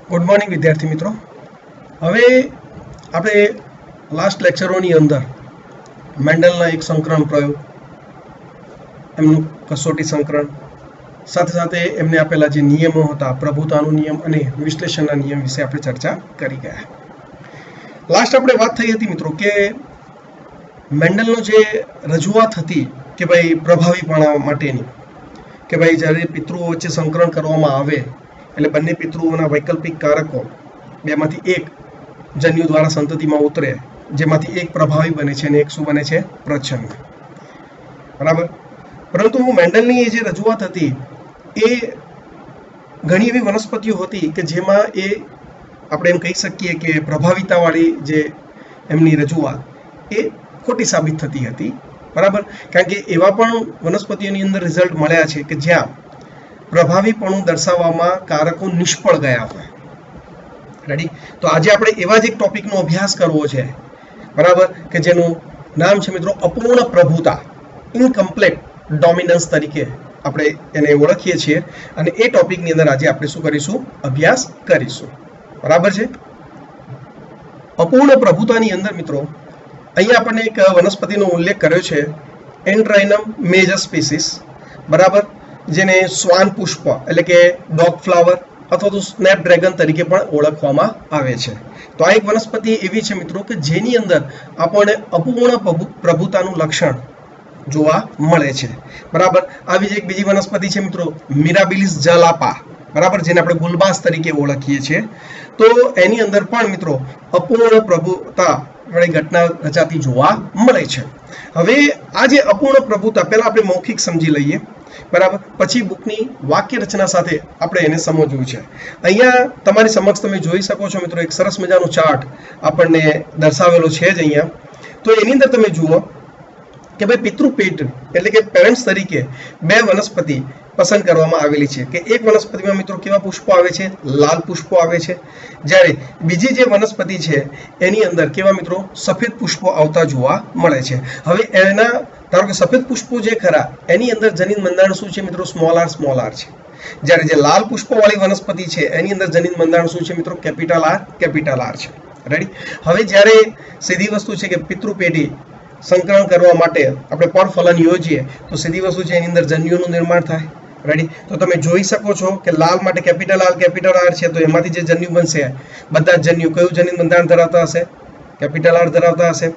Good morning વિદ્યાર્થી મિત્રો. હવે આપણે લાસ્ટ લેક્ચરોની અંદર મેન્ડલના એક સંકરણ પ્રયોગ, એમનું કસોટી સંકરણ, સાથે સાથે એમને આપેલા જે નિયમો હતા, પ્રભુતાનો નિયમ અને વિશ્લેષણના નિયમ વિશે આપણે ચર્ચા કરી ગયા. લાસ્ટ આપણે વાત થઈ હતી મિત્રો કે મેન્ડલનો જે રજૂઆત હતી કે ભાઈ પ્રભાવીપણા માટેની, કે ભાઈ જ્યારે પિતૃઓ વચ્ચે સંકરણ કરવામાં આવે એટલે બંને પિતૃઓના વૈકલ્પિક કારકો બેમાંથી એક જન્યુ દ્વારા સંતતિમાં ઉતરે, જેમાંથી એક પ્રભાવી બને છે અને એક શું બને છે? પ્રચ્છન્ન. બરાબર. પરંતુ મેન્ડલની એ જે રજૂઆત હતી એ ઘણી એવી વનસ્પતિઓ હતી કે જેમાં એ આપણે એમ કહી શકીએ કે પ્રભાવિતાવાળી જે એમની રજૂઆત એ ખોટી સાબિત થતી હતી. બરાબર. કારણ કે એવા પણ વનસ્પતિઓની અંદર રિઝલ્ટ મળ્યા છે કે જ્યાં પ્રભાવીપણું દર્શાવવામાં કારકો નિષ્ફળ ગયા હોય. રેડી. તો આજે આપણે એવા જ એક ટોપિકનો અભ્યાસ કરવો છે, બરાબર, કે જેનું નામ છે મિત્રો અપૂર્ણ પ્રભુતા, ઇનકમ્પ્લીટ ડોમિનન્સ તરીકે આપણે એને ઓળખીએ છીએ. અને એ ટોપિકની અંદર આજે આપણે શું કરીશું? અભ્યાસ કરીશું. બરાબર છે. અપૂર્ણ પ્રભુતાની અંદર મિત્રો અહીંયા આપણને એક વનસ્પતિનો ઉલ્લેખ કર્યો છે, એન્ડ્રાઇનમ મેજર સ્પીસીસ. બરાબર. જેને શ્વાન પુષ્પ એટલે કે ડોગ ફ્લાવર અથવા તો સ્નેપડ્રેગન તરીકે પણ ઓળખવામાં આવે છે. તો આ એક વનસ્પતિ એવી છે મિત્રો કે જેની અંદર આપણને અપૂર્ણ પ્રભુતાનું લક્ષણ જોવા મળે છે. બરાબર. આવી જ એક બીજી વનસ્પતિ છે મિત્રો, મિરાબિલિસ જલાપા. બરાબર. જેને આપણે ગુલબાસ તરીકે ઓળખીએ છીએ. તો એની અંદર પણ મિત્રો અપૂર્ણ પ્રભુતા ઘટના રચાતી જોવા મળે છે. હવે આ જે અપૂર્ણ પ્રભુતા પહેલા આપણે મૌખિક સમજી લઈએ, બરાબર, પછી બુકની વાક્ય રચના સાથે આપણે એને સમજવું છે. અહીંયા તમારી સમક્ષ તમે જોઈ શકો છો મિત્રો એક સરસ મજાનો ચાર્ટ આપણને દર્શાવેલો છે જ અહીંયા. તો એની અંદર તમે જુઓ કે ભાઈ પિતૃપેટ એટલે કે પેરેન્ટ્સ તરીકે બે વનસ્પતિ પસંદ કરવામાં આવેલી છે. કે એક વનસ્પતિમાં મિત્રો કેવા પુષ્પો આવે છે? લાલ પુષ્પો આવે છે. જ્યારે બીજી જે વનસ્પતિ છે એની અંદર કેવા મિત્રો? સફેદ પુષ્પો આવતા જોવા મળે છે. હવે એના ધારો કે સફેદ પુષ્પો જે ખરા એની અંદર જનીન બંધારણ શું છે મિત્રો? સ્મોલ આર છે. જ્યારે જે લાલ પુષ્પો વાળી વનસ્પતિ છે એની અંદર જનીન બંધારણ શું છે મિત્રો? કેપિટલ આર છે. રેડી. હવે જ્યારે સીધી વસ્તુ છે કે પિતૃપેઢી સંકરણ કરવા માટે આપણે પરફલન યોજીએ તો સીધી વસ્તુ છે એની અંદર જન્યુનું નિર્માણ થાય. રેડી. તો તમે જોઈ શકો છો કે લાલ માટે કેપિટલ આર છે. તો એમાંથી જે જન્યુ બનશે બધા જ જન્યુ કયું જનીન બંધારણ ધરાવતા હશે? કેપિટલ આર ધરાવતા હશે.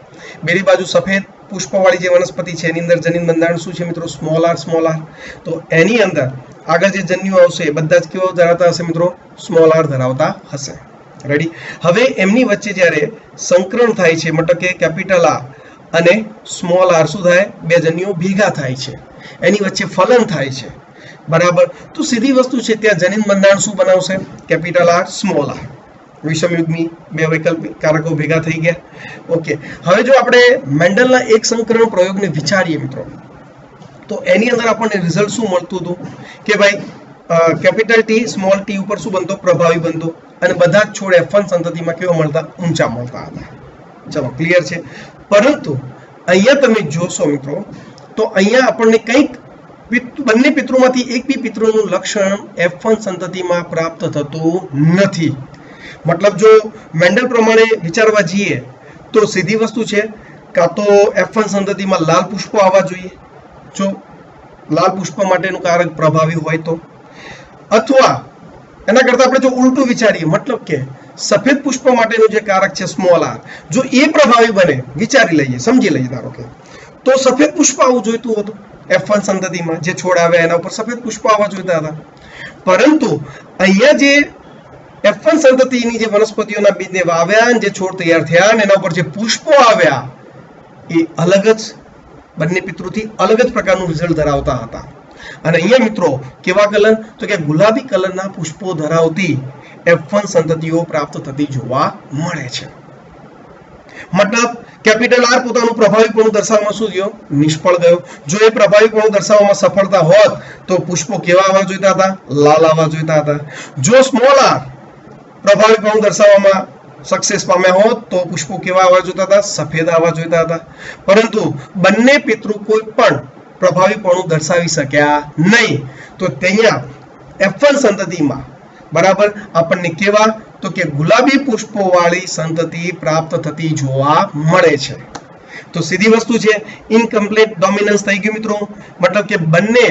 બીજી બાજુ સફેદ પુષ્પવાળી જે વનસ્પતિ છે એની અંદર જનીન બંધારણ શું છે મિત્રો? Small R. તો એની અંદર આગળ જે જન્યુ આવશે બધા જ કેવો ધરાવતા હશે મિત્રો? સ્મોલ આર ધરાવતા હશે. રેડી. હવે એમની વચ્ચે જ્યારે સંકરણ થાય છે મતલબ કે કેપિટલ આર અને સ્મોલ આર શું થાય? બે જન્યુઓ ભેગા થાય છે, એની વચ્ચે ફલન થાય છે. બરાબર. તો સીધી વસ્તુ છે ત્યાં જનીન બંધારણ શું બનાવશે? Capital R small R. વિષમયુગ્મી બે વૈકલ્પિક કારકો ભેગા થઈ ગયા. ઓકે. હવે જો આપણે મેન્ડલના એક સંકરણ પ્રયોગને વિચારીએ મિત્રો તો એની અંદર આપણને રિઝલ્ટ શું મળતું હતું કે ભાઈ કેપિટલ ટી સ્મોલ ટી ઉપર શું બનતો? પ્રભાવી બનતો. અને બધા જ છોડ F1 સંતતિમાં કેવા મળતા? ઊંચા મળતા હતા. ચલો ક્લિયર છે. પરંતુ અહીંયા તમે જોશો મિત્રો તો અહીંયા આપણને કંઈક બંને પિતૃમાંથી એક બી પિતૃનું લક્ષણ F1 સંતતિમાં પ્રાપ્ત થતું નથી. મતલબ જો મેન્ડલ પ્રમાણે વિચારવા જઈએ તો સીધી વસ્તુ છે કાં તો F1 સંતતિમાં લાલ પુષ્પો આવવા જોઈએ જો લાલ પુષ્પ માટેનું કારક પ્રભાવી હોય તો, અથવા એના કરતા આપણે જો ઉલટું વિચારીએ મતલબ કે સફેદ પુષ્પ માટેનું જે કારક છે સ્મોલ આર જો એ પ્રભાવી બને, વિચારી લઈએ, સમજી લઈએ ધારો કે, તો સફેદ પુષ્પ આવવું જોઈતું હતું F1 સંતતિમાં. જે છોડ આવે એના ઉપર સફેદ પુષ્પ આવવા જોઈતા હતા. પરંતુ અહીંયા જે F1 સંતતિની જે વનસ્પતિઓના બીજને વાવ્યા અને જે છોડ તૈયાર થયા અને એના ઉપર જે પુષ્પો આવ્યા એ અલગ જ બંને પિતૃથી અલગ જ પ્રકારનું રિઝલ્ટ ધરાવતા હતા. અને અહીંયા મિત્રો કેવા કલર? તો કે ગુલાબી કલરના પુષ્પો ધરાવતી F1 સંતતિઓ પ્રાપ્ત થતી જોવા મળે છે. મતલબ કેપિટલ આર પોતાનું પ્રભાવીપણું દર્શાવવામાં શું થયો? નિષ્ફળ ગયો. જો એ પ્રભાવીપણું દર્શાવવામાં સફળતા હોત તો પુષ્પો કેવા આવવા જોઈતા હતા? લાલ આવવા જોઈતા હતા. જો સ્મોલ આર પ્રભાવીપણું દર્શાવવામાં સક્સેસ પામ્યા હોત તો પુષ્પો કેવા આવવા જોઈતા હતા? સફેદ આવવા જોઈતા હતા. પરંતુ બંને પિતૃ કોઈ પણ પ્રભાવીપણું દર્શાવી શક્યા નહીં. તો ત્યાં F1 સંતતિમાં બરાબર આપણને કેવા તો કે ગુલાબી પુષ્પોવાળી સંતતિ પ્રાપ્ત થતી જોવા મળે છે. તો સીધી વસ્તુ છે ઇનકમ્પ્લીટ ડોમિનન્સ થઈ ગયું મિત્રો, મતલબ કે બંને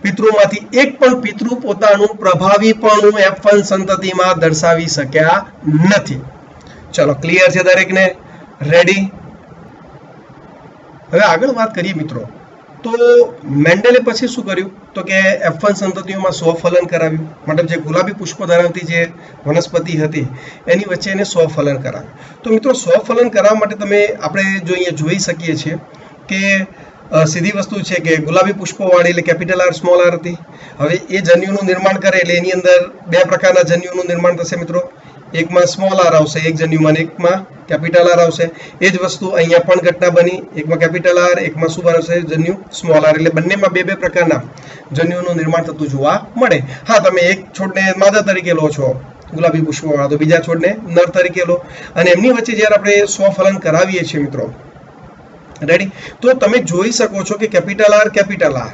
પિતૃમાંથી એક પણ પિતૃ પોતાનું પ્રભાવીપણું F1 સંતતિમાં દર્શાવી શક્યા નથી. ચલો ક્લિયર છે દરેકને? રેડી? હવે આગળ વાત કરીએ મિત્રો, તો મેન્ડલે પછી શું કર્યું તો કે F1 સંતતિઓમાં સ્વફલન કરાવ્યું, મતલબ જે ગુલાબી પુષ્પો ધરાવતી જે વનસ્પતિ હતી એની વચ્ચે એને સ્વફલન કરાવ્યું. તો મિત્રો સ્વફલન કરાવવા માટે તમે આપણે જો અહીંયા જોઈ શકીએ છીએ કે સીધી વસ્તુ છે કે ગુલાબી પુષ્પોવાળી એટલે કેપિટલ આર સ્મોલ આર હતી. હવે એ જન્યુનું નિર્માણ કરે એટલે એની અંદર બે પ્રકારના જન્યુનું નિર્માણ થશે મિત્રો, એકમાં સ્મોલ આર આવશે એક જન્યુમાં, એકમાં કેપિટલ આર આવશે. એ જ વસ્તુ અહીંયા પણ ઘટના બની, એકમાં કેપિટલ આર એકમાં શું બનશે જન્યુ સ્મોલ આર, એટલે બંનેમાં બે પ્રકારના જન્યુનું નિર્માણ થતું જોવા મળે. હા, તમે એક છોડને માદા તરીકે લો છો ગુલાબી પુષ્પોવાળા, તો બીજા છોડને નર તરીકે લો, અને એમની વચ્ચે જ્યારે આપણે સ્વફલન કરાવીએ છીએ મિત્રો, રેડી, તો તમે જોઈ શકો છો કે કેપિટલ આર,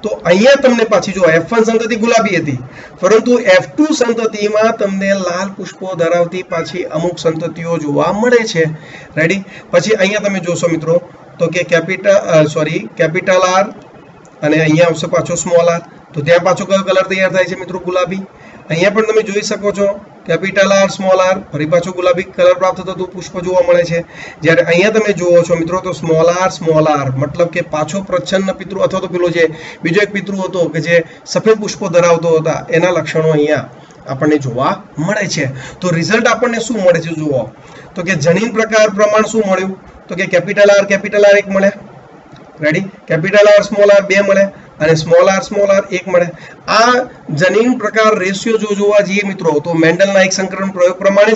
તો અહીંયા તમને પાછી જો F1 સંતતિ ગુલાબી હતી, પરંતુ F2 સંતતિમાં તમને લાલ પુષ્પો ધરાવતી પાછી અમુક સંતતિઓ જોવા મળે છે. રેડી? પછી અહીંયા તમે જોશો મિત્રો તો કે કેપિટલ આર અને અહીંયા આવશે પાછો સ્મોલ આર, તો ત્યાં પાછો કયો કલર તૈયાર થાય છે મિત્રો? ગુલાબી. અહીંયા પણ તમે જોઈ શકો છો કેપિટલ આર સ્મોલ આર, ફરી પાછું ગુલાબી કલર પ્રાપ્ત થતું પુષ્પ જોવા મળે છે. જ્યારે અહીંયા તમે જુઓ છો મિત્રો તો સ્મોલ આર, મતલબ કે પાછો પ્રચ્છન્ન પિતૃ અથવા તો પેલો જે બીજો એક પિતૃ હતો કે જે સફેદ પુષ્પો ધરાવતો હતા એના લક્ષણો અહીંયા આપણને જોવા મળે છે. તો રિઝલ્ટ આપણને શું મળે છે જુઓ તો કે જનીન પ્રકાર પ્રમાણ શું મળ્યું તો કે કેપિટલ આર એક મળે, ready, capital R small R બે મળે, અને સ્મોલ આર એક મળે. આ જનીન પ્રકાર રેશિયો જો જોવા જઈએ મિત્રો તો મેન્ડલના એક સંકરણ પ્રયોગ પ્રમાણે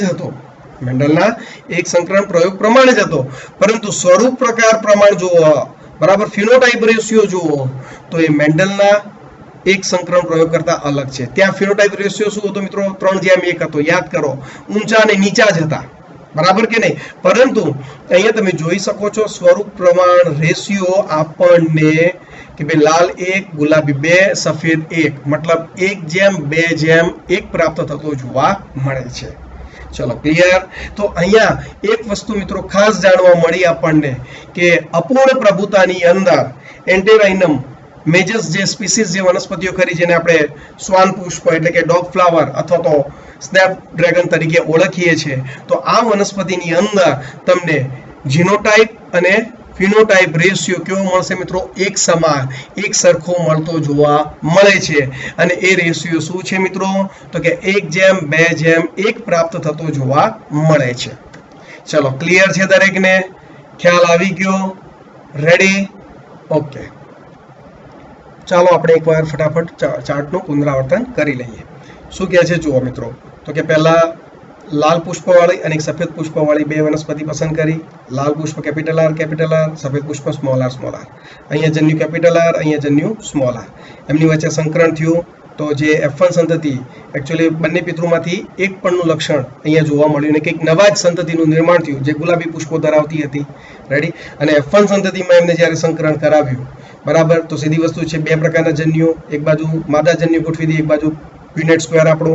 જ હતો, પરંતુ સ્વરૂપ પ્રકાર પ્રમાણ જુઓ, બરાબર, ફિનોટાઇપ રેશિયો જુઓ તો એ મેન્ડલના એક સંકરણ પ્રયોગ કરતા અલગ છે. ત્યાં ફિનોટાઇપ રેશિયો શું હતો મિત્રો? 3:1 હતો. યાદ કરો, ઊંચા અને નીચા જ હતા, બરાબર કે નહીં? પરંતુ અહીંયા તમે જોઈ શકો છો સ્વરૂપ પ્રમાણ રેશિયો આપણને કે ભાઈ લાલ 1 ગુલાબી 2 સફેદ 1 મતલબ 1:2:1 પ્રાપ્ત થતો જોવા મળે છે. ચલો ક્લિયર? તો અહીંયા એક વસ્તુ મિત્રો ખાસ જાણવા મળી આપણને કે અપૂર્ણ પ્રભુતાની અંદર એન્ટેરાઇનમ મેજસ જે સ્પીસીસ જે વનસ્પતિઓ ખરી જેને આપણે શ્વાન પુષ્પ એટલે કે ડોગ ફ્લાવર અથવા તો સ્નેપડ્રેગન તરીકે ઓળખીએ છીએ, તો આ વનસ્પતિની અંદર તમને જીનોટાઇપ અને ફિનોટાઇપ રેશિયો કેવો મળશે મિત્રો? એક સમાન, એક સરખો મળતો જોવા મળે છે. અને એ રેશિયો શું છે મિત્રો? તો કે 1:2:1 પ્રાપ્ત થતો જોવા મળે છે. ચલો ક્લિયર છે દરેકને? ખ્યાલ આવી ગયો? રેડી? ઓકે, ચાલો આપણે એકવાર ફટાફટ ચાર્ટનું પુનરાવર્તન કરી લઈએ. શું કહે છે જુઓ મિત્રો, તો કે પહેલા લાલ પુષ્પવાળી અને એક સફેદ પુષ્પવાળી બે વનસ્પતિ પસંદ કરી. લાલ પુષ્પ કેપિટલ આર, સફેદ પુષ્પ સ્મોલ આર. અહીંયા જન્યુ કેપિટલ આર, અહીંયા જન્યુ સ્મોલ આર. એમની વચ્ચે સંકરણ થયું તો જે F1 સંતતિ એકચ્યુઅલી બંને પિતૃમાંથી એક પણનું લક્ષણ અહીંયા જોવા મળ્યું અને કંઈક નવા જ સંતતિનું નિર્માણ થયું જે ગુલાબી પુષ્પો ધરાવતી હતી. રેડી? અને F1 સંતતિમાં એમને જ્યારે સંકરણ કરાવ્યું, બરાબર, તો સીધી વસ્તુ છે બે પ્રકારના જન્યુઓ, એક બાજુ માદા જન્યુ ગોઠવી દઈએ, એક બાજુ યુનિટ સ્ક્વેર આપણો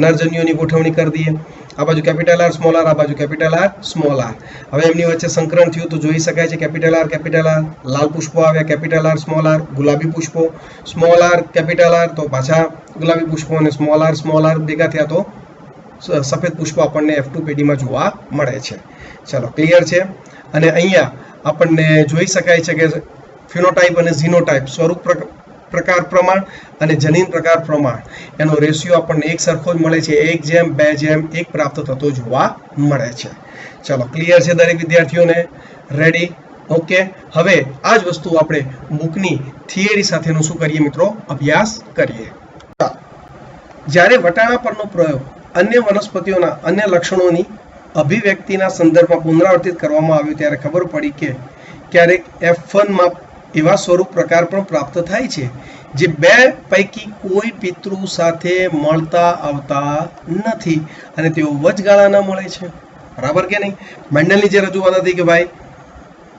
નરજન્યુઓની ગોઠવણી કરી દઈએ. આ બાજુ કેપિટલ આર સ્મોલ આર, આ બાજુ કેપિટલ આર સ્મોલ આર. હવે એમની વચ્ચે સંકરણ થયું તો જોઈ શકાય છે કેપિટલ આર, લાલ પુષ્પો આવ્યા, કેપિટલ આર સ્મોલ આર, ગુલાબી પુષ્પો, સ્મોલ આર કેપિટલ આર, તો પાછા ગુલાબી પુષ્પો, અને સ્મોલ આર ભેગા થયા તો સફેદ પુષ્પો આપણને F2 પેઢીમાં જોવા મળે છે. ચલો ક્લિયર છે? અને અહીંયા આપણને જોઈ શકાય છે કે ફિનોટાઇપ અને ઝીનોટાઇપ સ્વરૂપ પ્રકાર પ્રમાણ અને જનીન પ્રકાર પ્રમાણ એનો રેશિયો આપણને એક સરખો જ મળે છે, 1:2:1 પ્રાપ્ત થતો જોવા મળે છે. ચલો ક્લિયર છે દરેક વિદ્યાર્થીઓને? રેડી? ઓકે, હવે આ જ વસ્તુ આપણે બુકની થિયરી સાથેનું શું કરીએ મિત્રો? અભ્યાસ કરીએ. જ્યારે વટાણા પરનો પ્રયોગ અન્ય વનસ્પતિઓના અન્ય લક્ષણોની અભિવ્યક્તિના સંદર્ભમાં પુનરાવર્તિત કરવામાં આવ્યો ત્યારે ખબર પડી કે ક્યારેક F1 માં એવા સ્વરૂપ પ્રકાર પણ પ્રાપ્ત થાય છે જે બે પૈકી કોઈ પિતૃ સાથે મળતા આવતા નથી અને તેઓ વચગાળાના મળે છે. બરાબર કે નહીં? મેન્ડલની જે રજૂઆત હતી કે ભાઈ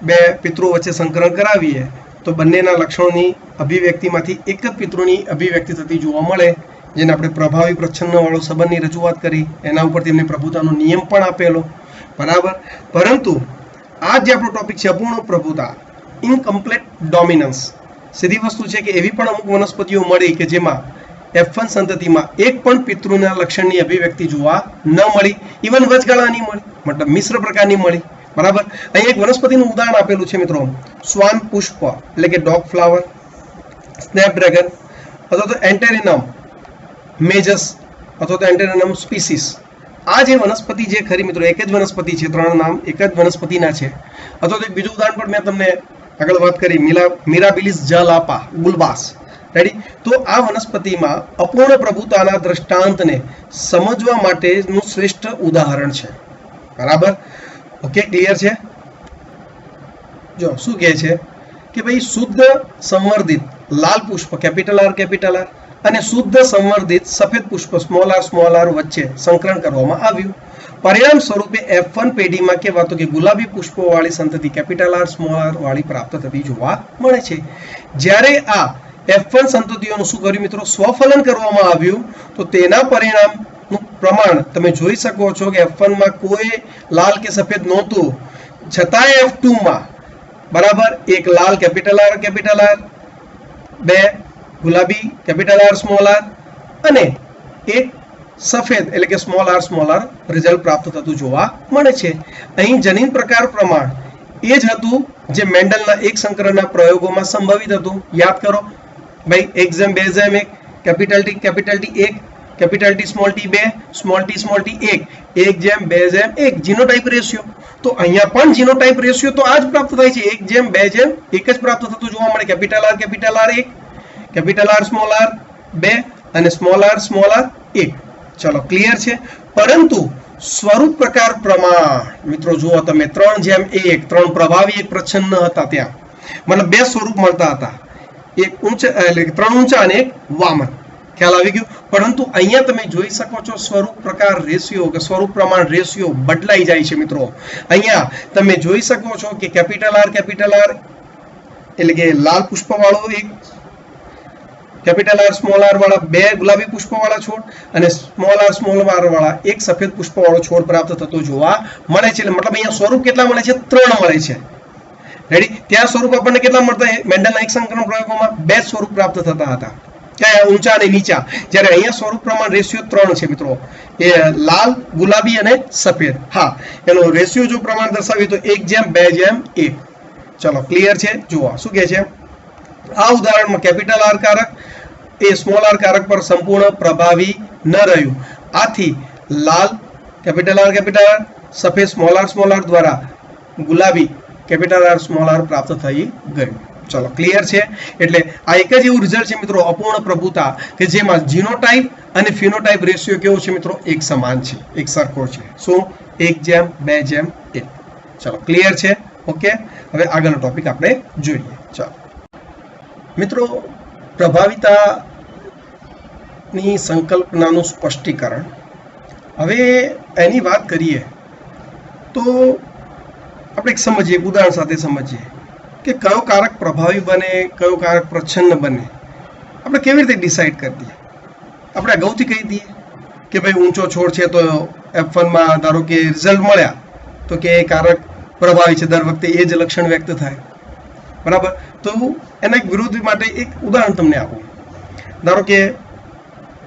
બે પિતૃઓ વચ્ચે સંકરણ કરાવીએ તો બંનેના લક્ષણોની અભિવ્યક્તિમાંથી એક જ પિતૃની અભિવ્યક્તિ થતી જોવા મળે, જેને આપણે પ્રભાવી પ્રચ્છન્ન વાળો સંબંધની રજૂઆત કરી, એના ઉપરથી એમને પ્રભુતાનો નિયમ પણ આપેલો, બરાબર. પરંતુ આ જે આપણો ટોપિક છે અપૂર્ણ પ્રભુતા, ઇનકમ્પ્લીટ ડોમિનન્સ, સીધી વસ્તુ છે કે એવી પણ અમુક વનસ્પતિઓ મળી કે જેમાં F1 સંતતિમાં એક પણ પિતૃના લક્ષણની અભિવ્યક્તિ જોવા ન મળી, ઇવન વચગાળા નહીં મળી, મતલબ મિશ્ર પ્રકારની મળી, બરાબર. અહીં એક વનસ્પતિનું ઉદાહરણ આપેલું છે મિત્રો, શ્વાન પુષ્પ એટલે કે ડોગ ફ્લાવર, સ્નેપડ્રેગન અથવા તો એન્ટેરિનમ મેજસ અથવા તો એન્ટેરિનમ સ્પીસીસ. આ જે વનસ્પતિ જે ખરી મિત્રો એક જ વનસ્પતિ છે, ત્રણ નામ એક જ વનસ્પતિના છે. અથવા તો એક બીજું ઉદાહરણ પણ મેં તમને આગળ વાત કરી, મિરાબિલિસ જલાપા બુલ્બાસ, રેડી. તો આ વનસ્પતિમાં અપૂર્ણ પ્રભુતાના દ્રષ્ટાંતને સમજવા માટેનું શ્રેષ્ઠ ઉદાહરણ છે, બરાબર. ઓકે, ક્લિયર છે? જો શું કહે છે કે ભાઈ શુદ્ધ સંવર્ધિત લાલ પુષ્પ કેપિટલ આર અને શુદ્ધ સંવર્ધિત સફેદ પુષ્પ સ્મોલ આર વચ્ચે સંકરણ કરવામાં આવ્યું. પરિણામ સ્વરૂપે F1 પેઢીમાં કહેવાતો કે ગુલાબી પુષ્પો વાળી સંતતિ કેપિટલ આર સ્મોલ આર વાળી પ્રાપ્ત થતી જોવા મળે છે. જ્યારે આ F1 સંતતિઓનું શું કર્યું મિત્રો, સ્વફલન કરવામાં આવ્યું, તો તેના પરિણામનું પ્રમાણ તમે જોઈ શકો છો કે F1 માં કોઈ લાલ કે સફેદ નહોતું, છતાંય F2 માં બરાબર એક લાલ કેપિટલ આર, બે ગુલાબી કેપિટલ આર સ્મોલ આર અને એક સફેદ એટલે કે સ્મોલ આર રિઝલ્ટ પ્રાપ્ત થતું જોવા મળે છે. અહીં જનીન પ્રકાર પ્રમાણ એ જ હતું જે મેન્ડલના એક સંકરણના પ્રયોગોમાં સંભવિત હતું. યાદ કરો ભાઈ, 1:2:1, capital T 1, capital T small T 2, small T 1, 1:2:1 genotype ratio. તો અહીંયા પણ જીનોટાઇપ રેશિયો તો આ જ પ્રાપ્ત થાય છે, 1:2:1 જ પ્રાપ્ત થતું જોવા મળે. Capital R 1, capital R small R 2 અને સ્મોલ આર 1. ચલો ક્લિયર છે. પરંતુ સ્વરૂપ પ્રકાર પ્રમાણ મિત્રો જુઓ તમે, 3:1, 3 પ્રભાવી એક પ્રચ્છન્ન હતા, ત્યાં મતલબ બે સ્વરૂપ મળતા હતા, એક ઊંચા એટલે 3 ઊંચા અને એક વામન. ખ્યાલ આવી ગયું? પરંતુ અહીંયા તમે જોઈ શકો છો સ્વરૂપ પ્રકાર રેશિયો કે સ્વરૂપ પ્રમાણ રેશિયો બદલાઈ જાય છે મિત્રો. અહીંયા તમે જોઈ શકો છો કે કેપિટલ આર એટલે કે લાલ પુષ્પ વાળો એક, કેપિટલ આર સ્મોલ આર વાળા બે ગુલાબી પુષ્પ વાળા છોડ અને સ્મોલ આર વાળા એક સફેદ પુષ્પ વાળો છોડ પ્રાપ્ત થતો જોવા મળે છે. એટલે મતલબ અહીંયા સ્વરૂપ કેટલા મળે છે? 3 મળે છે, રેડી. ત્યાં સ્વરૂપ આપણને કેટલા મળતા? મેન્ડલના એક સંકરણ પ્રયોગોમાં 2 સ્વરૂપ પ્રાપ્ત થતા હતા, કયા? ઊંચા અને નીચા. જ્યારે અહીંયા સ્વરૂપ પ્રમાણ રેશિયો 3 છે મિત્રો, એ લાલ, ગુલાબી અને સફેદ. હા, એનો રેશિયો જો પ્રમાણ દર્શાવીએ તો 1:2:1. ચલો ક્લિયર છે? જુઓ શું કહે છે આ ઉદાહરણમાં, કેપિટલ આર કારક એ સ્મોલ આર કારક પર સંપૂર્ણ પ્રભાવી ન રહ્યું. આથી લાલ કેપિટલ આર, સફેદ સ્મોલ આર દ્વારા ગુલાબી કેપિટલ આર સ્મોલ આર પ્રાપ્ત થઈ ગયું. ચલો ક્લિયર છે? એટલે આ એક જ એવું રિઝલ્ટ છે મિત્રો અપૂર્ણ પ્રભુતા કે જેમાં જીનોટાઇપ અને ફિનોટાઇપ રેશિયો કેવો છે મિત્રો? એક સમાન છે, એક સરખો છે. શું? 1:2:1. ચલો ક્લિયર છે? ઓકે, હવે આગળનો ટોપિક આપણે જોઈએ. ચાલો મિત્રો, પ્રભાવિતાની સંકલ્પનાનું સ્પષ્ટીકરણ. હવે એની વાત કરીએ તો આપણે સમજીએ, ઉદાહરણ સાથે સમજીએ કે કયો કારક પ્રભાવી બને, કયો કારક પ્રચ્છન્ન બને. આપણે કેવી રીતે ડિસાઈડ કરી દઈએ? આપણે અગાઉથી કહી દઈએ કે ભાઈ ઊંચો છોડ છે તો F1 માં ધારો કે રિઝલ્ટ મળ્યા તો કે એ કારક પ્રભાવી છે, દર વખતે એ જ લક્ષણ વ્યક્ત થાય, બરાબર. તો એના એક વિરોધ માટે એક ઉદાહરણ તમને આપું. ધારો કે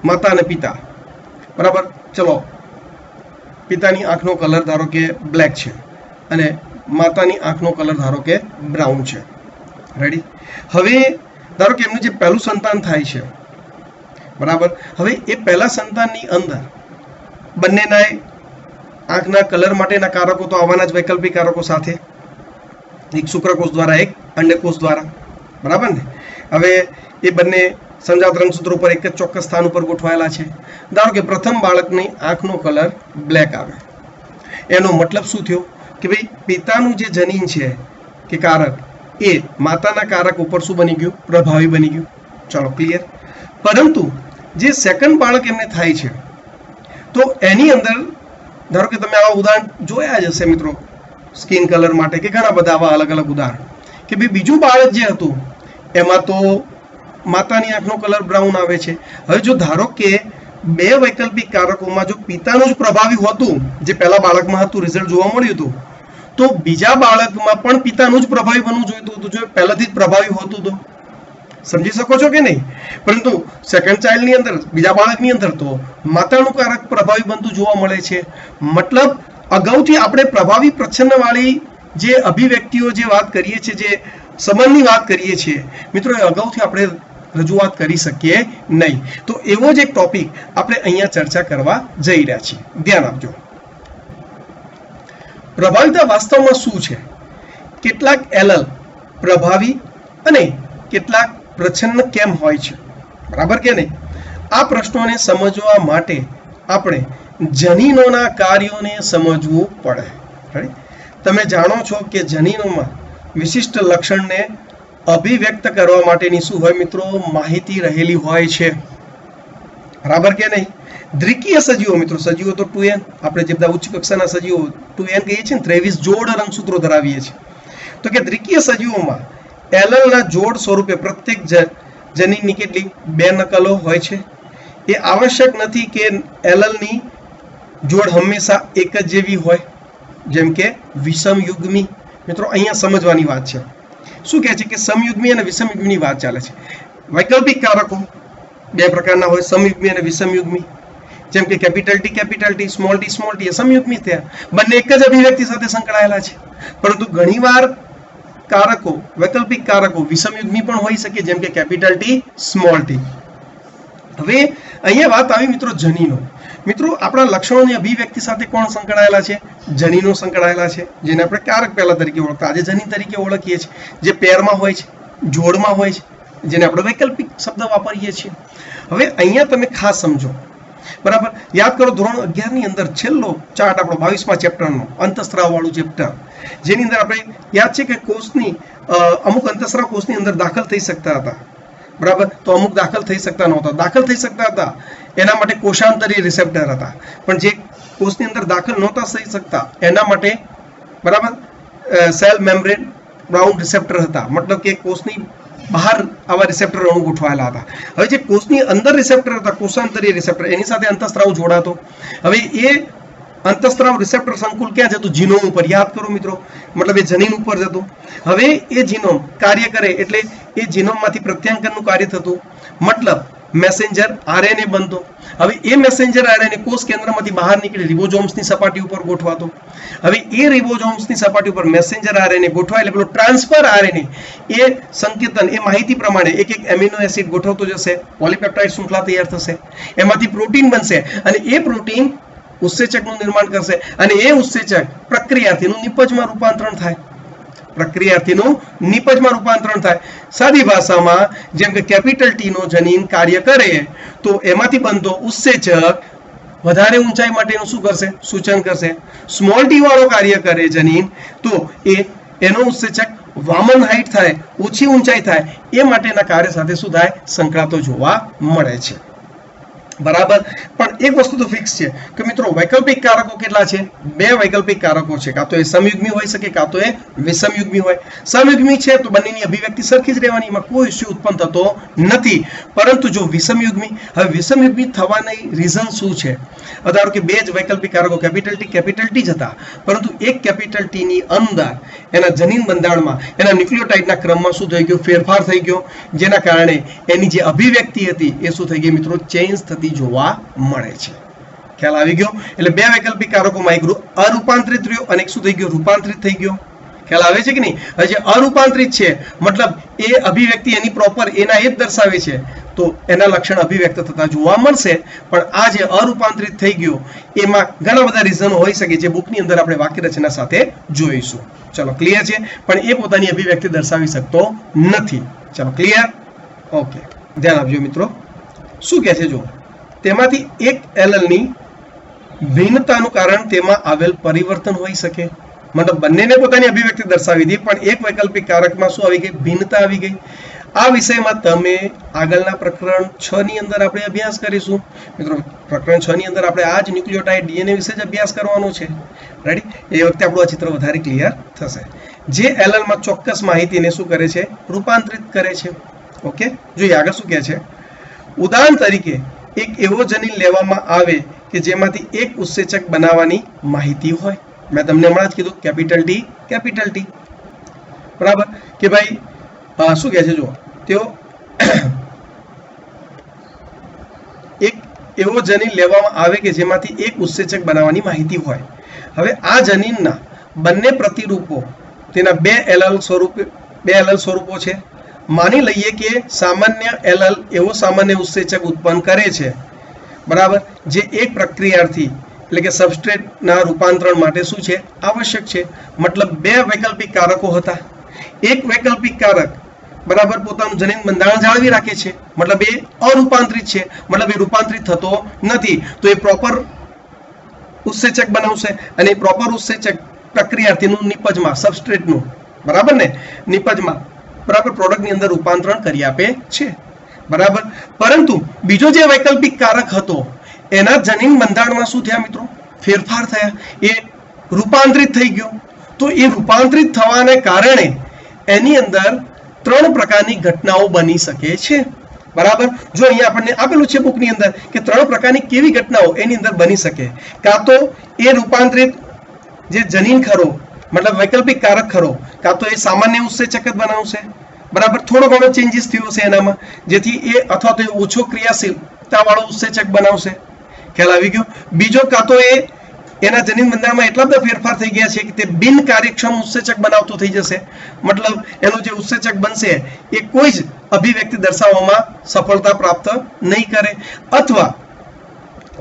માતા અને પિતા, બરાબર. ચલો, પિતાની આંખનો કલર ધારો કે બ્લેક છે અને માતાની આંખનો કલર ધારો કે બ્રાઉન છે, રેડી. હવે ધારો કે એમનું જે પહેલું સંતાન થાય છે, બરાબર. હવે એ પહેલા સંતાનની અંદર બંનેના આંખના કલર માટેના કારકો તો આવવાના જ, વૈકલ્પિક કારકો સાથે, એક શુક્રકોષ દ્વારા, એક અંડકોષ દ્વારા, બરાબર ને. હવે એ બંને સંજાત રંગસૂત્રો પર એક જ ચોક્કસ સ્થાન ઉપર ગોઠવાયેલા છે. ધારો કે પ્રથમ બાળકની આંખનો કલર બ્લેક આવે, એનો મતલબ શું થયો કે ભાઈ પિતાનું જે જનીન છે કે કારક એ માતાના કારક ઉપર શું બની ગયું? પ્રભાવી બની ગયું. ચલો ક્લિયર. પરંતુ જે સેકન્ડ બાળક એમને થાય છે તો એની અંદર ધારો કે તમે આવા ઉદાહરણ જોયા જ હશે મિત્રો, સ્કિન કલર માટે કે ઘણા બધા આવા અલગ અલગ ઉદાહરણ કે ભાઈ બીજું બાળક જે હતું એમાં તો માતાની આંખનો કલર બ્રાઉન આવે છે. હવે જો ધારો કે બે વૈકલ્પિક કારકોમાં જો પિતાનું જ પ્રભાવી હોતું, જે પહેલા બાળકમાં હતું, રિઝલ્ટ જોવા મળ્યું હતું, તો બીજા બાળકમાં પણ પિતાનું જ પ્રભાવી બનવું જોઈતું હતું, જો પહેલાથી જ પ્રભાવી હોતું તો. સમજી શકો છો કે નહીં? પરંતુ સેકન્ડ ચાઇલ્ડની અંદર, બીજા બાળકની અંદર તો માતાનું કારક પ્રભાવી બનતું જોવા મળે છે. મતલબ અગાઉથી આપણે પ્રભાવી પ્રચ્છન્નવાળી જે અભિવ્યક્તિઓ જે વાત કરીએ છીએ, જે સંબંધની વાત કરીએ છીએ મિત્રો, એ અગાઉથી આપણે રજૂઆત કરી શકીએ નહીં. તો એવો જ એક ટોપિક આપણે અહીંયા ચર્ચા કરવા જઈ રહ્યા છીએ. ધ્યાન આપજો. પ્રભાવિતા વાસ્તવમાં શું છે? કેટલાક એલલ પ્રભાવી અને કેટલાક પ્રચ્છન્ન કેમ હોય છે, બરાબર કે નહીં? આ પ્રશ્નોને સમજવા માટે આપણે જનીનોના કાર્યોને સમજવું પડે. તમે જાણો છો કે જનીનોમાં વિશિષ્ટ લક્ષણને અભિવ્યક્ત કરવા માટેની શું હોય મિત્રો? માહિતી રહેલી હોય છે, બરાબર કે નહીં? દ્વિકીય સજીવો મિત્રો, સજીવો તો 2n, આપણે જે બધા ઉચ્ચ કક્ષાના સજીવો 2n કહીએ છીએ ને, 23 જોડ રંગસૂત્રો ધરાવીએ છીએ. તો કે દ્વિકીય સજીવોમાં એલલના જોડ સ્વરૂપે પ્રત્યેક જનીનની કેટલી 2 નકલો હોય છે. એ આવશ્યક નથી કે એલલની જોડ હંમેશા એક જ જેવી હોય, જેમ કે વિષમયુગ્મી. મિત્રો અહીંયા સમજવાની વાત છે. શું કહે છે કે સમયુગ્મી અને વિષમયુગ્મીની વાત ચાલે છે. વૈકલ્પિક કારકો બે પ્રકારના હોય, સમયુગ્મી અને વિષમયુગ્મી. જેમ કે કેપિટલ ટી, સ્મોલ ટી એ સમયુગ્મી થયા, બંને એક જ અભિવ્યક્તિ સાથે સંકળાયેલા છે. પરંતુ ઘણીવાર કારકો, વૈકલ્પિક કારકો વિષમયુગ્મી પણ હોઈ શકે, જેમ કે કેપિટલ ટી, સ્મોલ ટી. હવે અહીંયા વાત આવી મિત્રો જનીનો. મિત્રો આપણા લક્ષણોની અભિવ્યક્તિ સાથે કોણ સંકળાયેલા છે? જનીનો સંકળાયેલા છે, જેને આપણે કારક પહેલા તરીકે ઓળખતા, આજે જનીન તરીકે ઓળખીએ છીએ, જે પેરમાં હોય છે, જોડમાં હોય છે, જેને આપણે વૈકલ્પિક શબ્દ વાપરીએ છીએ. હવે અહીંયા તમે ખાસ સમજો, બરાબર? યાદ કરો, ધોરણ 11 ની અંદર છેલ્લો ચાર્ટ આપણો 22મા ચેપ્ટરનો અંતઃસ્ત્રાવ વાળું ચેપ્ટર, જેની અંદર આપણે યાદ છે કે કોષની અમુક અંતઃસ્ત્રાવ કોષની અંદર દાખલ થઈ શકતા હતા, બરાબર? તો અમુક દાખલ થઈ શકતા નહોતા. દાખલ થઈ શકતા હતા એના માટે કોષાંતરીય રિસેપ્ટર હતા, પણ જે કોષની અંદર દાખલ નહોતા થઈ શકતા એના માટે, બરાબર, સેલ મેમ્બ્રેન બ્રાઉન રિસેપ્ટર હતા. મતલબ કે કોષની બહાર આવા રિસેપ્ટર અણુ ગોઠવાયેલા હતા. હવે જે કોષની અંદર રિસેપ્ટર હતા, કોષાંતરીય રિસેપ્ટર, એની સાથે અંતઃસ્ત્રાવ જોડાતો. હવે એ અંતઃસ્ત્રાવ રિસેપ્ટર સંકુલ ક્યાં જતું? જીનોમ ઉપર. યાદ કરો મિત્રો, મતલબ એ જનીન ઉપર જતું. હવે એ જીનોમ કાર્ય કરે એટલે એ જીનોમમાંથી પ્રત્યાંકનનું કાર્ય થતું, મતલબ મેસેન્જર આરએનએ બનતો. હવે એ મેસેન્જર આરએનએ કોષ કેન્દ્રમાંથી બહાર નીકળી રિબોઝોમ્સની સપાટી ઉપર ગોઠવાતો. હવે એ રિબોઝોમ્સની સપાટી ઉપર મેસેન્જર આરએનએ ગોઠવાય એટલે પેલો ટ્રાન્સફર આરએનએ એ સંકેતન, એ માહિતી પ્રમાણે એક એક એમિનો એસિડ ગોઠવતો જશે, પોલીપેપ્ટાઇડ શૃંખલા તૈયાર થશે, એમાંથી પ્રોટીન બનશે અને એ પ્રોટીન ઉત્સેચકનું નિર્માણ કરશે અને એ ઉત્સેચક પ્રક્રિયાથીનું નિપજમાં રૂપાંતરણ થાય. સાદી ભાષામાં જેમ કે કેપિટલ ટી નો જનીન કાર્ય કરે તો એમાંથી બનતો ઉત્સેચક વધારે ઊંચાઈ માટેનું શું કરશે? સૂચન કરશે. સ્મોલ ટી વાળો કાર્ય કરે જનીન તો એનો ઉત્સેચક વામન હાઇટ થાય, ઓછી ઊંચાઈ થાય, એ માટેના કાર્ય સાથે શું થાય? સંકળાતો જોવા મળે છે, બરાબર? પણ એક વસ્તુ તો ફિક્સ છે કે મિત્રો વૈકલ્પિક કારકો કેટલા છે? 2 વૈકલ્પિક કારકો છે. કાં તો એ સમયુગ્મી હોઈ શકે, કાં તો એ વિષમયુગ્મી હોય. સમયુગ્મી છે તો બંનેની અભિવ્યક્તિ સરખી જ રહેવાની, એમાં કોઈ ઇસ્યુ ઉત્પન્ન થતો નથી. પરંતુ જો વિષમયુગ્મી, હવે વિષમયુગ્મી થવાની રીઝન શું છે? ધારો કે 2 જ વૈકલ્પિક કારકો કેપિટલ ટી જ હતા, પરંતુ એક કેપિટલ ટી ની અંદર એના જનીન બંધારણમાં, એના ન્યુક્લિયોટાઇડના ક્રમમાં શું થઈ ગયો? ફેરફાર થઈ ગયો, જેના કારણે એની જે અભિવ્યક્તિ હતી એ શું થઈ ગઈ મિત્રો? ચેન્જ થતી જોવા મળે છે. ખ્યાલ આવી ગયો? એટલે 2 વૈકલ્પિક કારકોમાં એક અરૂપાંતરિત રહ્યો અને એક શું થઈ ગયો? રૂપાંતરિત થઈ ગયો. ખ્યાલ આવે છે કે નહીં? હવે જે અરૂપાંતરિત છે મતલબ એ અભિવ્યક્તિ એની પ્રોપર એના એ જ દર્શાવે છે, તો એના લક્ષણ અભિવ્યક્ત થતા જોવા મળશે. પણ આ જે અરૂપાંતરિત થઈ ગયો એમાં ઘણા બધા રીઝનો હોઈ શકે, જે બુકની અંદર આપણે વાક્ય રચના સાથે જોઈશું. ચલો, ક્લિયર છે? પણ એ પોતાની અભિવ્યક્તિ દર્શાવી શકતો નથી. ચલો, ક્લિયર? ઓકે, ધ્યાન આપજો મિત્રો. શું કહે છે? જો તેમાંથી એક એલલની ભિન્નતાનું કારણ તેમાં આવેલ પરિવર્તન હોઈ શકે. મતલબ બંનેને પોતાની અભિવ્યક્તિ દર્શાવી હતી, પણ એક વૈકલ્પિક કારકમાં શું આવી ગઈ? ભિન્નતા આવી ગઈ. આ વિષયમાં તમે આગળના પ્રકરણ 6 ની અંદર આપણે અભ્યાસ કરીશું. મિત્રો પ્રકરણ 6 ની અંદર આપણે આ જ ન્યુક્લિયોટાઇડ ડીએનએ વિશે જ અભ્યાસ કરવાનો છે. રેડી? એ વખતે આપણું આ ચિત્ર વધારે ક્લિયર થશે. જે એલલમાં ચોક્કસ માહિતીને શું કરે છે? રૂપાંતરિત કરે છે. ઓકે, જોઈએ આગળ શું કહે છે. ઉદાહરણ તરીકે એક એવો જનીન લેવામાં આવે કે જેમાંથી એક ઉત્સેચક બનાવવાની માહિતી હોય. મેં તમને હમણાં જ કીધું કેપિટલ ટી, બરાબર, કે ભાઈ શું કહે છે જુઓ, તેઓ એક એવો જનીન લેવામાં આવે કે જેમાંથી એક ઉત્સેચક બનાવવાની માહિતી હોય. હવે આ જનીનના બંને પ્રતિરૂપો તેના બે એલએલ સ્વરૂપો છે. માની લઈએ કે સામાન્ય એલએલ એવો સામાન્ય ઉત્સેચક ઉત્પન્ન કરે છે, બરાબર, જે એક પ્રક્રિયાથી એટલે કે સબસ્ટ્રેટના રૂપાંતરણ માટે શું છે, આવશ્યક છે. મતલબ બે વૈકલ્પિક કારકો હતા. એક વૈકલ્પિક કારક, બરાબર, પોતાનું જનીન બંધારણ જાળવી રાખે છે, મતલબ એ અરૂપાંતરિત છે, મતલબ એ રૂપાંતરિત થતો નથી, તો એ પ્રોપર ઉત્સેચક બનાવશે અને પ્રોપર ઉત્સેચક પ્રક્રિયાર્થીનું નિપજમાં સબસ્ટ્રેટનું, બરાબર ને, નિપજમાં, બરાબર, પ્રોડક્ટની અંદર રૂપાંતરણ કરી આપે છે, બરાબર. પરંતુ બીજો જે વૈકલ્પિક કારક હતો એના જનીન બંધારણમાં શું થયા મિત્રો, ફેરફાર થયા, એ રૂપાંતરિત થઈ ગયો. તો એ રૂપાંતરિત થવાને કારણે એની અંદર ત્રણ પ્રકારની ઘટનાઓ બની શકે છે, બરાબર. જો અહીંયા આપણને આપેલું છે બુકની અંદર કે ત્રણ પ્રકારની કેવી ઘટનાઓ એની અંદર બની શકે. કાં તો એ રૂપાંતરિત જે જનીન ખરો, મતલબ વૈકલ્પિક કારક ખરો, કાં તો એ સામાન્ય ઉત્સેચક જ બનાવશે, બરાબર, થોડો ઘણો ચેન્જીસ થયો છે એનામાં, જેથી એ અથવા તો એ ઓછો ક્રિયાશીલતા વાળો ઉત્સેચક બનાવશે. ખ્યાલ આવી ગયો. બીજો, કાં તો એ એના જનીન બંધારણમાં એટલા બધા ફેરફાર થઈ ગયા છે કે તે બિન કાર્યક્ષમ ઉત્સેચક બનાવતો થઈ જશે, મતલબ એનું જે ઉત્સેચક બનશે એ કોઈ જ અભિવ્યક્તિ દર્શાવવામાં સફળતા પ્રાપ્ત નહીં કરે. અથવા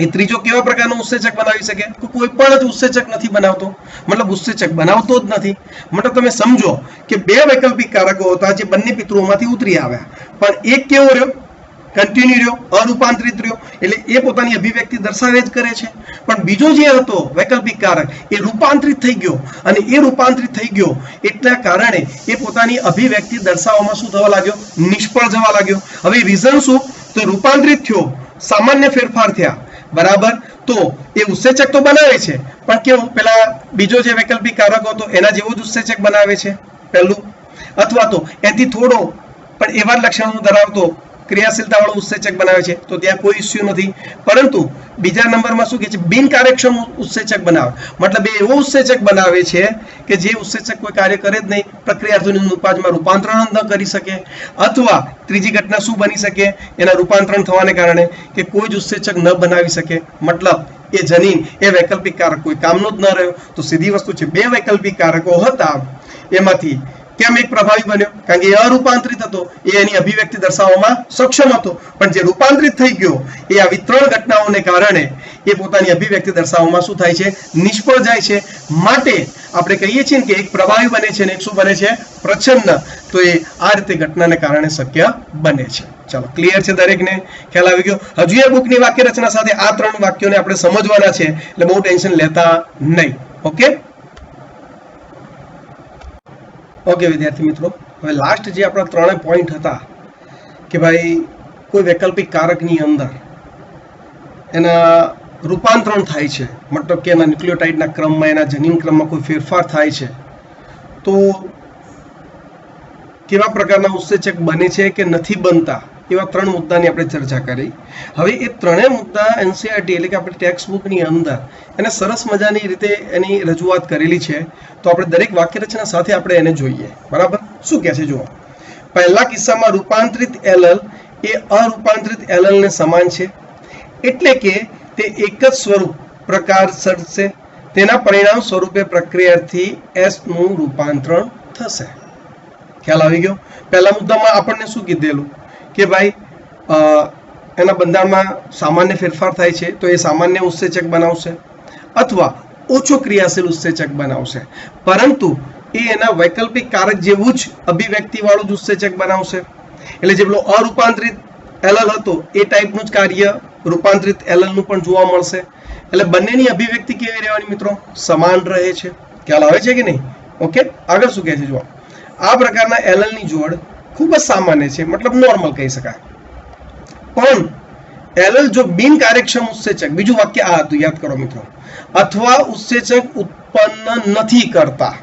એ ત્રીજો કેવા પ્રકારનો ઉત્સેચક બનાવી શકે, કોઈ પણ જ ઉત્સેચક નથી બનાવતો, મતલબ ઉત્સેચક બનાવતો જ નથી. મતલબ તમે સમજો કે બે વૈકલ્પિક કારકો હતા જે બંને પિતૃઓમાંથી ઉતરી આવ્યા, પણ એક કેવો રહ્યો, કન્ટિન્યુ રહ્યો, અરૂપાંતરિત રહ્યો, એટલે એ પોતાની અભિવ્યક્તિ દર્શાવે જ કરે છે. પણ બીજો જે હતો વૈકલ્પિક કારક એ રૂપાંતરિત થઈ ગયો, અને એ રૂપાંતરિત થઈ ગયો એટલા કારણે એ પોતાની અભિવ્યક્તિ દર્શાવવામાં શું થવા લાગ્યો, નિષ્ફળ જવા લાગ્યો. હવે રીઝન શું, તો રૂપાંતરિત થયો, સામાન્ય ફેરફાર થયા, બરાબર, તો એ ઉત્સેચક તો બનાવે છે, પણ કેવું, પેલા બીજો જે વૈકલ્પિક કારક હતો એના જેવો જ ઉત્સેચક બનાવે છે પહેલું, અથવા તો એથી થોડો પણ એવા જ લક્ષણો ધરાવતો ક્રિયાશીલતા વાળો ઉત્સેચક બનાવે છે, તો ત્યાં કોઈ ઇસ્યુ નથી. પરંતુ બીજા નંબરમાં શું કહે છે, બિનકાર્યક્ષમ ઉત્સેચક બનાવે, મતલબ એ એવો ઉત્સેચક બનાવે છે કે જે ઉત્સેચક કોઈ કાર્ય કરે જ નહીં, પ્રક્રિયાર્થીનું ઉત્પાદનમાં રૂપાંતરણ ન કરી શકે. અથવા ત્રીજી ઘટના શું બની શકે, એના રૂપાંતરણ થવાને કારણે કે કોઈ જ ઉત્સેચક ન બનાવી શકે, મતલબ એ જનીન એ વૈકલ્પિક કારક કોઈ કામનો જ ન રહ્યો. તો સીધી વસ્તુ છે, બે વૈકલ્પિક કારકો હતા, એમાંથી કેમ એક પ્રભાવી બન્યો, કારણ કે એ અરૂપાંતરિત હતો, એ એની અભિવ્યક્તિ દર્શાવવામાં સક્ષમ હતો, પણ જે રૂપાંતરિત થઈ ગયો એ આવી ત્રણ ઘટનાઓને કારણે એ પોતાની અભિવ્યક્તિ દર્શાવવામાં શું થાય છે, નિષ્ફળ જાય છે. માટે આપણે કહીએ છીએ કે એક પ્રભાવી બને છે અને એક શું બને છે, પ્રચ્છન્ન. તો એ આ રીતે ઘટનાને કારણે શક્ય બને છે. ચાલો, ક્લિયર છે દરેકને, ખ્યાલ આવી ગયો. હજુ એ બુકની વાક્ય રચના સાથે આ ત્રણ વાક્યોને આપણે સમજવાના છે, એટલે બહુ ટેન્શન લેતા નહીં. ઓકે ઓકે વિદ્યાર્થી મિત્રો, હવે લાસ્ટ જે આપણા ત્રણેય પોઈન્ટ હતા કે ભાઈ કોઈ વૈકલ્પિક કારકની અંદર એના રૂપાંતરણ થાય છે, મતલબ કે એના ન્યુક્લિયોટાઇડના ક્રમમાં, એના જનીન ક્રમમાં કોઈ ફેરફાર થાય છે, તો કેવા પ્રકારના ઉત્સેચક બને છે કે નથી બનતા, એવા ત્રણ મુદ્દાની આપણે ચર્ચા કરી. હવે એ ત્રણેય મુદ્દા એનસીઈઆરટી એટલે કે આપણી ટેક્સ્ટ બુકની અંદર એને સરસ મજાની રીતે એની રજૂઆત કરેલી છે. તો આપણે દરેક વાક્ય રચના સાથે આપણે એને જોઈએ, બરાબર. શું કહે છે જુઓ, પહેલા કિસ્સામાં રૂપાંતરિત એલએલ એ અરૂપાંતરિત એલએલ ને સમાન છે, એટલે કે તે એક જ સ્વરૂપ પ્રકાર સર્જશે, તેના પરિણામ સ્વરૂપે પ્રક્રિયાથી એસ નું રૂપાંતરણ થશે. ખ્યાલ આવી ગયો. પહેલા મુદ્દામાં આપણને શું કીધેલું કે ભાઈ એના બંધારણમાં સામાન્ય ફેરફાર થાય છે, તો એ સામાન્ય ઉત્સેચક બનાવશે અથવા ઓછો ક્રિયાશીલ ઉત્સેચક બનાવશે, પરંતુ એ એના વૈકલ્પિક કારક જેવું જ અભિવ્યક્તિ વાળું જ ઉત્સેચક બનાવશે. એટલે જે પેલો અરૂપાંતરિત એલએલ હતો એ ટાઈપનું જ કાર્ય રૂપાંતરિત એલએલ નું પણ જોવા મળશે. એટલે બંનેની અભિવ્યક્તિ કેવી રહેવાની મિત્રો, સમાન રહે છે. ખ્યાલ આવે છે કે નહીં? ઓકે, આગળ શું કહે છે જુઓ, આ પ્રકારના એલએલ ની જોડ ખૂબ જ સામાન્ય છે, મતલબ નોર્મલ કહી શકાય. પણ એલએલ જો બિનકાર્યક્ષમ ઉત્સેચક, બીજું વાક્ય આ હતું, યાદ કરો મિત્રો, અથવા ઉત્સેચક ઉત્પન્ન નથી કરતા.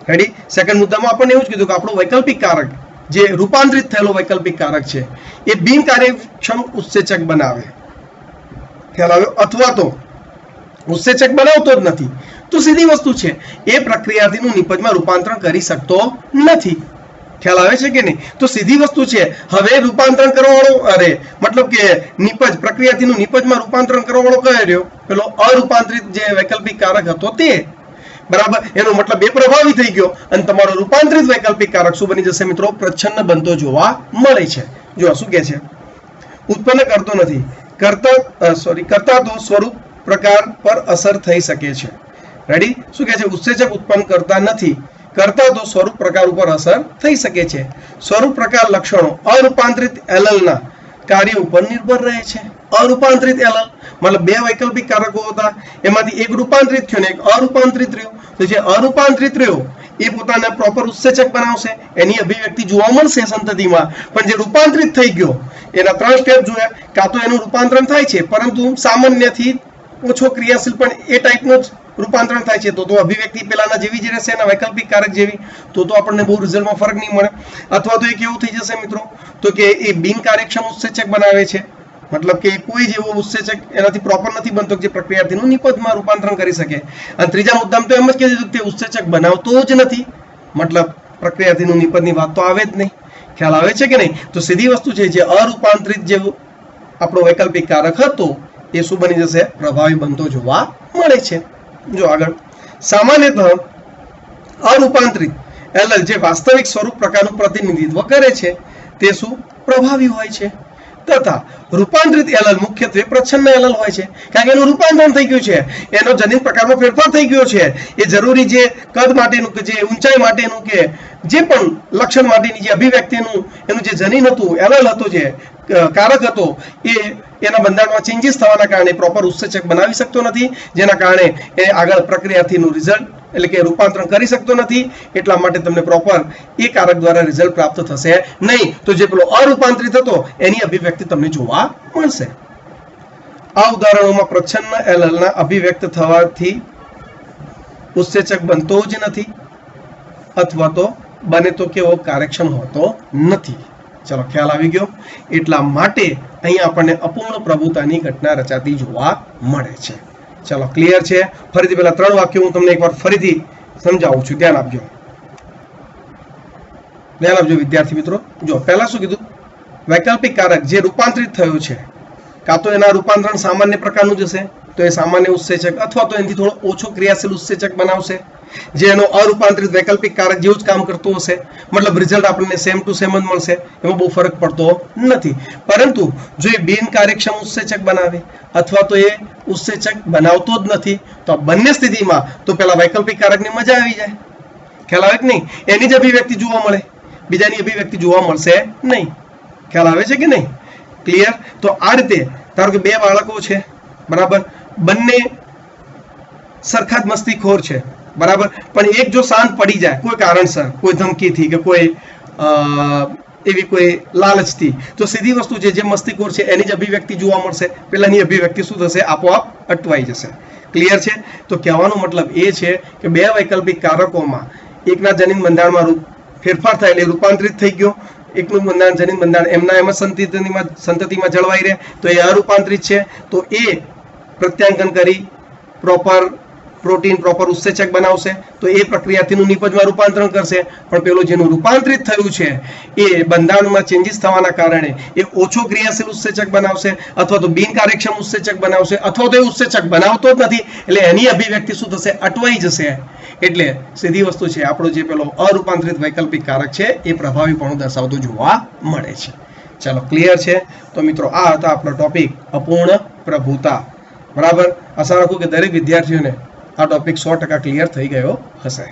રેડી? સેકન્ડ મુદ્દામાં આપણને એવું જ કીધું કે આપણો વૈકલ્પિક કારક જે રૂપાંતરિત થયેલો વૈકલ્પિક કારક છે એ બિનકાર્યક્ષમ ઉત્સેચક બનાવે, ખ્યાલ આવ્યો, અથવા તો ઉત્સેચક બનાવતો જ નથી તો સીધી વસ્તુ છે એ પ્રક્રિયાથીનું નિપજમાં રૂપાંતરણ કરી શકતો નથી, ખ્યાલ આવે છે કે નહીં? તો સીધી વસ્તુ છે, હવે રૂપાંતરણ કરવાવાળો મતલબ કે નિપજ પ્રક્રિયાથીનું નિપજમાં રૂપાંતરણ કરવાવાળો કયો રહ્યો? પેલો અરૂપાંતરિત જે વૈકલ્પિક કારક હતો તે, બરાબર. એનો મતલબ એ પ્રભાવી થઈ ગયો અને તમારો રૂપાંતરિત વૈકલ્પિક કારક શું બની જશે મિત્રો? પ્રચ્છન્ન બનતો જોવા મળે છે. જો શું કહે છે? ઉત્પન્ન કરતો નથી, કરતા તો સ્વરૂપ પ્રકાર પર અસર થઈ શકે છે. રેડી? શું કહે છે? ઉત્સેચક ઉત્પન્ન કરતા નથી, કરતા તો સ્વરૂપ પ્રકાર ઉપર અસર થઈ શકે છે. સ્વરૂપ પ્રકાર લક્ષણો અરૂપાંતરિત એલલ ના કાર્ય ઉપર નિર્ભર રહે છે. અરૂપાંતરિત એલલ મતલબ બે વૈકલ્પિક કારકો હતા, એમાંથી એક રૂપાંતરિત થયો ને એક અરૂપાંતરિત રહ્યો. તો જે અરૂપાંતરિત રહ્યો એ પોતાને પ્રોપર ઉત્સેચક બનાવશે, એની અભિવ્યક્તિ જોવા મળશે સંતતિમાં. પણ જે રૂપાંતરિત થઈ ગયો એના 3 સ્ટેપ જોયા. કાં તો એનું રૂપાંતરણ થાય છે પરંતુ સામાન્યથી ઓછો ક્રિયાશીલ પણ એ ટાઈપનું જ રૂપાંતરણ થાય છે, તો અભિવ્યક્તિ પેલાના જેવી જ રહેશે, એના વૈકલ્પિક કારક જેવી, તો આપણને બહુ રિઝલ્ટમાં ફરક નહીં મળે. અથવા તો એ કેવું થઈ જશે મિત્રો? તો કે એ બિનકાર્યક્ષમ ઉત્સેચક બનાવે છે, મતલબ કે કોઈ જેવો ઉત્સેચક એનાથી પ્રોપર નથી બનતો જે પ્રક્રિયાથીનું નિપજમાં રૂપાંતરણ કરી શકે. અને ત્રીજા મુદ્દામાં તો એમ જ કહી દીધું કે ઉત્સેચક બનાવતો જ નથી, મતલબ પ્રક્રિયાથીનું નિપજની વાત તો આવે જ નહીં. ખ્યાલ આવે છે કે નહીં? તો સીધી વસ્તુ છે, જે અરૂપાંતરિત જે આપણો વૈકલ્પિક કારક હતો એ શું બની જશે? પ્રભાવી બનતો જોવા મળે છે. જો આગળ, સામાન્યતઃ અરૂપાંતરિત એલલ જે વાસ્તવિક સ્વરૂપ પ્રકારનું પ્રતિનિધિત્વ કરે છે તે શું? પ્રભાવી હોય છે. તથા રૂપાંતરિત એલલ મુખ્યત્વે પ્રચ્છન્ન એલલ હોય છે, કારણ કે એનું રૂપાંતરણ થઈ ગયું છે, એનો જનીન પ્રકારમાં ફેરફાર થઈ ગયો છે. એ જરૂરી જે કદ માટેનું કે જે ઊંચાઈ માટેનું કે જે પણ લક્ષણ માટેની જે અભિવ્યક્તિનું એનું જે જનીન હતું, એલલ હતો, જે કારક હતો, એ એના બંધારણમાં ચેન્જીસ થવાના કારણે પ્રોપર ઉત્સેચક બનાવી શકતો નથી, જેના કારણે એ આગળ પ્રક્રિયાથીનું રિઝલ્ટ એટલે કે રૂપાંતરણ કરી શકતો નથી. એટલા માટે તમને પ્રોપર એ કારક દ્વારા રિઝલ્ટ પ્રાપ્ત થશે નહીં. તો જે પેલો અરૂપાંતરિત હતો એની અભિવ્યક્તિ તમને જોવા મળશે. આ ઉદાહરણોમાં પ્રચ્છન્ન એલલના અભિવ્યક્ત થવાથી ઉત્સેચક બનતો જ નથી, અથવા તો બને તો કેવો? કાર્યક્ષમ હોતો નથી. ચલો, ખ્યાલ આવી ગયો? એટલા માટે અહીંયા આપણને અપૂર્ણ પ્રભુતાની ઘટના રચાતી જોવા મળે છે. ચલો, ક્લિયર છે? ફરીથી પેલા 3 વાક્યો હું તમને એકવાર ફરીથી સમજાવું છું, ધ્યાન આપજો. વિદ્યાર્થી મિત્રો. જો પહેલા શું કીધું? વૈકલ્પિક કારક જે રૂપાંતરિત થયો છે, કાં તો એના રૂપાંતરણ સામાન્ય પ્રકારનું જ હશે તો એ સામાન્ય ઉત્સેચક, અથવા તો એનાથી થોડો ઓછો ક્રિયાશીલ ઉત્સેચક બનાવશે, જે એનો અરૂપાંતરિત વૈકલ્પિક કારક જેવું જ કામ કરતું હશે. મતલબ રિઝલ્ટ આપણને સેમ ટુ સેમ જ મળશે, એમાં બહુ ફરક પડતો નથી. પરંતુ જો એ બિનકાર્યક્ષમ ઉત્સેચક બનાવે અથવા તો એ ઉત્સેચક બનાવતો જ નથી, તો બંને સ્થિતિમાં તો પેલા વૈકલ્પિક કારકની મજા આવી જાય. ખ્યાલ આવે કે નહીં? એની જ અભિવ્યક્તિ જોવા મળે, બીજાની અભિવ્યક્તિ જોવા મળશે નહીં. ખ્યાલ આવે છે કે નહીં? ક્લિયર? તો આ રીતે ધારો કે 2 બાળકો છે, બરાબર, બંને સરખા જ મસ્તીખોર છે, બરાબર, પણ એક જો શાંત પડી જાય કોઈ કારણસર, કોઈ ધમકીથી કે કોઈ એવી કોઈ લાલચથી, તો સીધી વસ્તુ છે, જે મસ્તીખોર છે એની જ અભિવ્યક્તિ જોવા મળશે, પેલાની અભિવ્યક્તિ શું થશે? આપોઆપ અટવાઈ જશે. ક્લિયર છે? તો કહેવાનો મતલબ એ છે કે 2 વૈકલ્પિક કારકોમાં એકના જનીન બંધારણમાં ફેરફાર થાય એટલે રૂપાંતરિત થઈ ગયો, એકનું બંધારણ જનીન બંધારણ એમના એમ સંતતિમાં જળવાઈ રહે, તો એ અરૂપાંતરિત છે. તો એ પ્રત્યાંકન કરી પ્રોપર પ્રોટીન પ્રોપર ઉત્સેચક બનાવશે, તો એ પ્રક્રિયાથીનું નિપજમાં રૂપાંતરણ કરશે. પણ પેલો જેનું રૂપાંતરિત થયું છે એ બંધારણમાં ચેન્જીસ થવાના કારણે એ ઓછો ક્રિયાશીલ ઉત્સેચક બનાવશે, અથવા તો બિનકાર્યક્ષમ ઉત્સેચક બનાવશે, અથવા તો એ ઉત્સેચક બનાવતો જ નથી, એટલે એની અભિવ્યક્તિ શું થશે? અટવાઈ જશે. એટલે સીધી વસ્તુ છે, આપણો જે પેલો અરૂપાંતરિત વૈકલ્પિક કારક છે એ પ્રભાવીપણું દર્શાવતો જોવા મળે છે. ચાલો, ક્લિયર છે? તો મિત્રો આ હતા આપણો ટોપિક અપૂર્ણ પ્રભુતા. બરાબર, આશા રાખું કે દરેક વિદ્યાર્થીઓને આ ટોપિક 100% ક્લિયર થઈ ગયો હશે.